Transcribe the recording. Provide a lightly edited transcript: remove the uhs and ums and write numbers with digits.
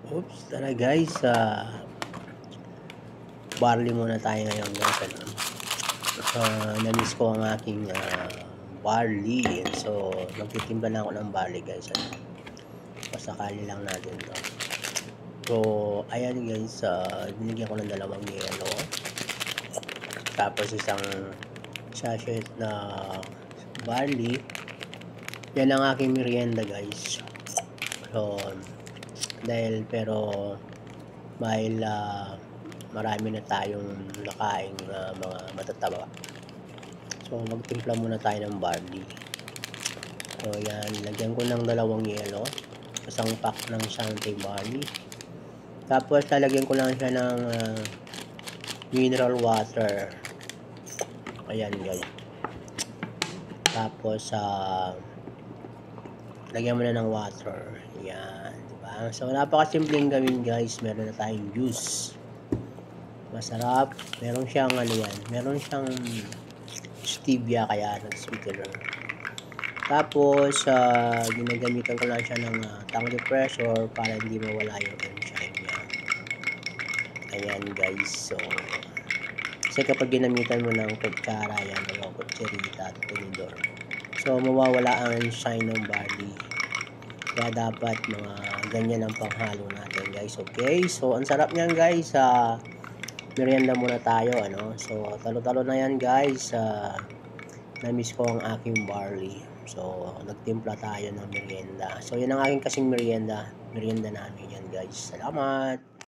Oops, tara guys, barley muna tayo ngayon guys. Na-miss ko ang aking barley. So, magtitimpla lang ako ng barley guys. Pasakali lang natin to. So, ayan guys, binigyan ko ng 2 yelo. Tapos isang sachet na barley. Yan ang aking merienda guys. So, dahil marami na tayong nakaing mga matataba. So, magtimpla muna tayo ng barley. So, yan. Lagyan ko ng 2 yelo. Isang pack ng Shanty barley. Tapos, lalagyan ko lang siya ng mineral water. Ayan, guys. Tapos, lagyan mo na ng water. Yan. Diba? So, napakasimpleng gawin, guys. Meron na tayong juice. Masarap. Meron siyang meron siyang stevia, kaya nag-sweetener. Tapos, ginagamitan ko lang siya ng tongue depressor para hindi mawala yung enzyme niya. Ayan guys. So, kasi kapag ginamitan mo ng kutsara yan, o kutserita at tinidor, so mawawala ang enzyme ng barley. Kaya dapat mga ganyan ang panghalo natin guys. Okay, so ang sarap niyan guys. Merienda muna tayo, so talo-talo na yan guys. Na-miss ko ang aking barley, so nagtimpla tayo ng merienda. So yan ang aking kasing merienda namin yan guys. Salamat.